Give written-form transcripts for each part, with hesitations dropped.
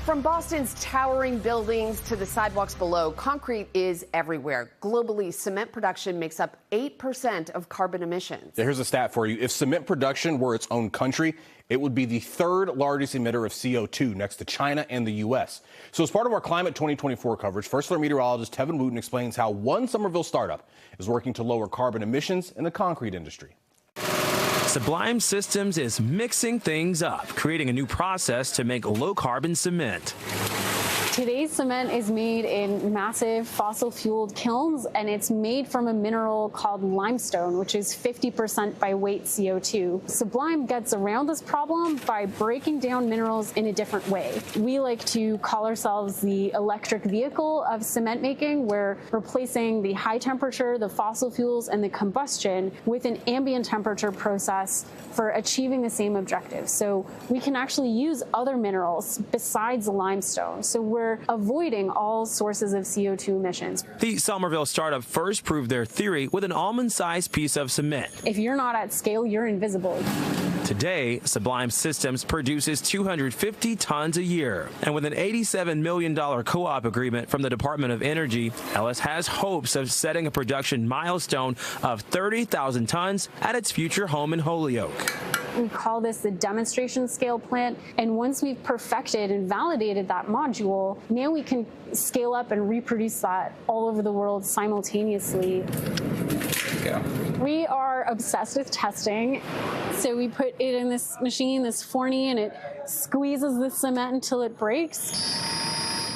From Boston's towering buildings to the sidewalks below, concrete is everywhere. Globally, cement production makes up 8% of carbon emissions. Here's a stat for you. If cement production were its own country, it would be the third largest emitter of CO2 next to China and the U.S. So as part of our Climate 2024 coverage, First Alert meteorologist Tevin Wooten explains how one Somerville startup is working to lower carbon emissions in the concrete industry. Sublime Systems is mixing things up, creating a new process to make low-carbon cement. Today's cement is made in massive fossil-fueled kilns, and it's made from a mineral called limestone, which is 50% by weight CO2. Sublime gets around this problem by breaking down minerals in a different way. We like to call ourselves the electric vehicle of cement making. We're replacing the high temperature, the fossil fuels, and the combustion with an ambient temperature process for achieving the same objective. So we can actually use other minerals besides limestone. So we're avoiding all sources of CO2 emissions. The Somerville startup first proved their theory with an almond-sized piece of cement. If you're not at scale, you're invisible. Today, Sublime Systems produces 250 tons a year. And with an $87 million co-op agreement from the Department of Energy, Ellis has hopes of setting a production milestone of 30,000 tons at its future home in Holyoke. We call this the demonstration scale plant. And once we've perfected and validated that module, now we can scale up and reproduce that all over the world simultaneously. Yeah. We are obsessed with testing. So we put it in this machine, this Forney, and it squeezes the cement until it breaks.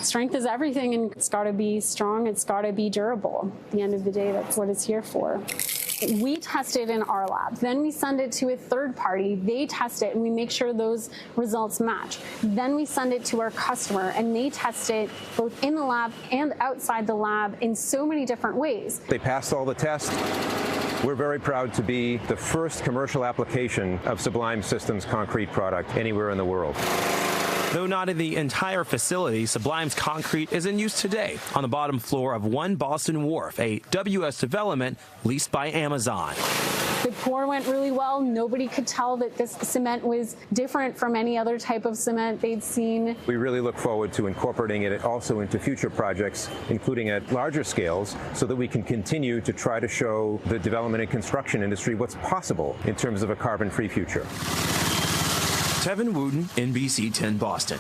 Strength is everything, and it's got to be strong. It's got to be durable. At the end of the day, that's what it's here for. We test it in our lab. Then we send it to a third party. They test it, and we make sure those results match. Then we send it to our customer, and they test it both in the lab and outside the lab in so many different ways. They passed all the tests. We're very proud to be the first commercial application of Sublime Systems concrete product anywhere in the world. Though not in the entire facility, Sublime's concrete is in use today on the bottom floor of One Boston Wharf, a WS development leased by Amazon. The pour went really well. Nobody could tell that this cement was different from any other type of cement they'd seen. We really look forward to incorporating it also into future projects, including at larger scales, so that we can continue to try to show the development and construction industry what's possible in terms of a carbon-free future. Tevin Wooten, NBC 10 Boston.